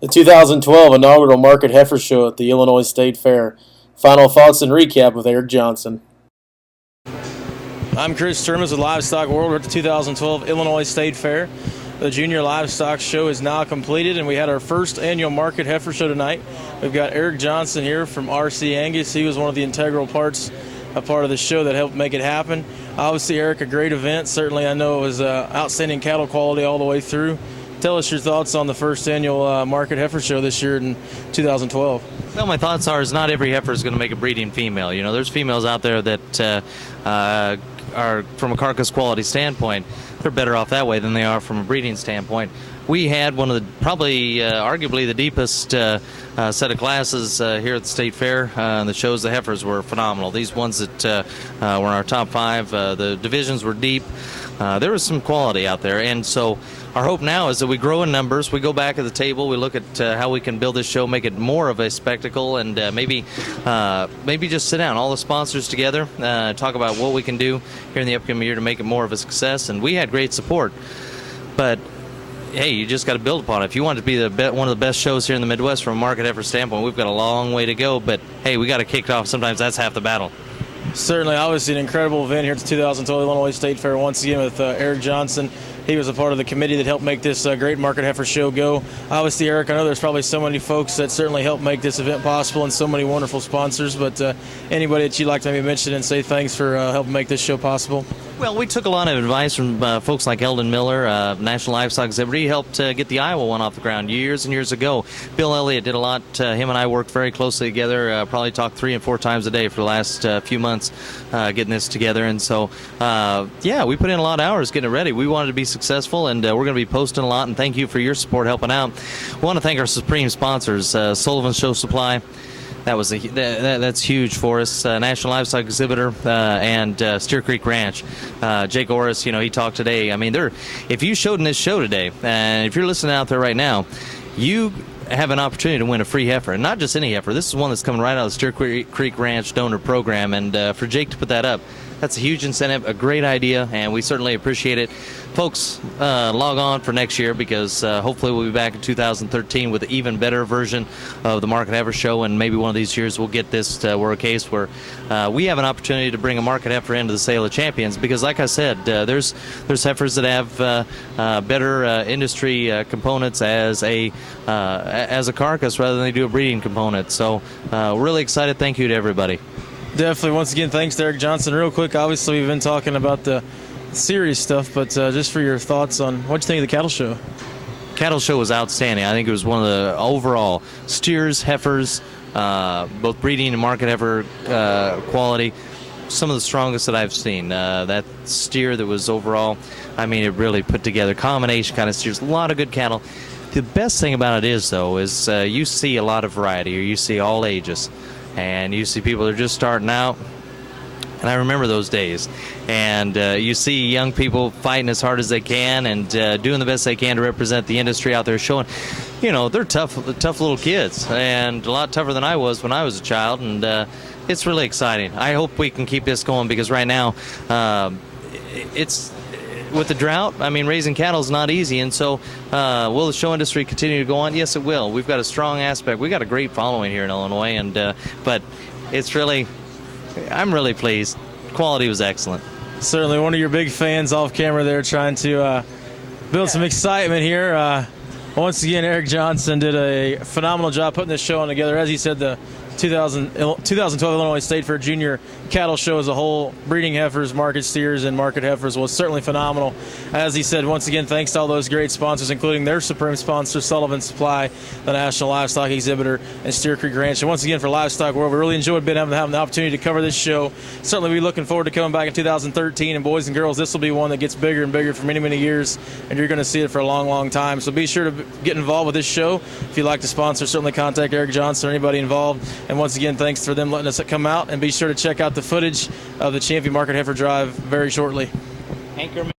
The 2012 inaugural Market Heifer Show at the Illinois State Fair. Final thoughts and recap with Eric Johnson. I'm Chris Termas with Livestock World. We're at the 2012 Illinois State Fair. The Junior Livestock Show is now completed, and we had our first annual Market Heifer Show tonight. We've got Eric Johnson here from RC Angus. He was one of the integral parts, a part of the show that helped make it happen. Obviously, Eric, a great event. Certainly, I know it was outstanding cattle quality all the way through. Tell us your thoughts on the first annual Market Heifer Show this year in 2012. Well, my thoughts are not every heifer is going to make a breeding female. You know, there's females out there that are, from a carcass quality standpoint, they're better off that way than they are from a breeding standpoint. We had one of the, probably arguably the deepest set of classes here at the State Fair. The shows, the heifers were phenomenal. These ones that were in our top five, the divisions were deep. There was some quality out there, and so our hope now is that we grow in numbers. We go back at the table. We look at how we can build this show, make it more of a spectacle, and maybe just sit down, all the sponsors together, talk about what we can do here in the upcoming year to make it more of a success. And we had great support, but hey, you just got to build upon it. If you want it to be one of the best shows here in the Midwest from a market heifer standpoint, we've got a long way to go. But hey, we got to kick it off. Sometimes that's half the battle. Certainly, obviously an incredible event here at the 2012 Illinois State Fair once again with Eric Johnson. He was a part of the committee that helped make this great Market Heifer Show go. Obviously, Eric, I know there's probably so many folks that certainly helped make this event possible and so many wonderful sponsors, but anybody that you'd like to maybe mention and say thanks for helping make this show possible? Well, we took a lot of advice from folks like Eldon Miller, National Livestock Exhibitor. He helped get the Iowa one off the ground years and years ago. Bill Elliott did a lot. Him and I worked very closely together, probably talked 3 and 4 times a day for the last few months getting this together. And so, yeah, we put in a lot of hours getting it ready. We wanted to be successful, and we're going to be posting a lot, and thank you for your support helping out. We want to thank our supreme sponsors, Sullivan Show Supply. That's huge for us. National Livestock Exhibitor and Steer Creek Ranch. Jake Orris, he talked today. I mean, if you showed in this show today, and if you're listening out there right now, you have an opportunity to win a free heifer, and not just any heifer. This is one that's coming right out of the Steer Creek Ranch donor program, and for Jake to put that up, that's a huge incentive, a great idea, and we certainly appreciate it. Folks, log on for next year, because hopefully we'll be back in 2013 with an even better version of the Market Heifer Show, and maybe one of these years we'll get this to a case where we have an opportunity to bring a market heifer into the Sale of Champions, because like I said, there's heifers that have better industry components as a carcass rather than they do a breeding component. So really excited. Thank you to everybody. Definitely. Once again, thanks to Eric Johnson. Real quick, obviously we've been talking about the serious stuff, but just for your thoughts on what you think of the cattle show. Cattle show was outstanding. I think it was one of the overall steers, heifers, both breeding and market heifer quality, some of the strongest that I've seen. That steer that was overall, I mean, it really put together combination kind of steers, a lot of good cattle. The best thing about it is, though, is you see a lot of variety, or you see all ages, and you see people that are just starting out. And I remember those days. And you see young people fighting as hard as they can and doing the best they can to represent the industry out there, showing, they're tough little kids, and a lot tougher than I was when I was a child. And it's really exciting. I hope we can keep this going, because right now, it's with the drought, I mean, raising cattle is not easy. And so will the show industry continue to go on? Yes, it will. We've got a strong aspect. We've got a great following here in Illinois, and but it's really, I'm really pleased. Quality was excellent. Certainly one of your big fans off camera there, trying to build some excitement here. Once again, Eric Johnson did a phenomenal job putting this show on together. As he said, the 2012 Illinois State Fair Junior Cattle Show as a whole, breeding heifers, market steers, and market heifers, was certainly phenomenal. As he said, once again, thanks to all those great sponsors, including their supreme sponsor, Sullivan Supply, the National Livestock Exhibitor, and Steer Creek Ranch. And once again, for Livestock World, we really enjoyed having the opportunity to cover this show. Certainly, we're looking forward to coming back in 2013. And boys and girls, this will be one that gets bigger and bigger for many, many years, and you're going to see it for a long, long time. So be sure to get involved with this show. If you'd like to sponsor, certainly contact Eric Johnson or anybody involved. And once again, thanks for them letting us come out, and be sure to check out the footage of the Champion Market Heifer Drive very shortly. Anchorman.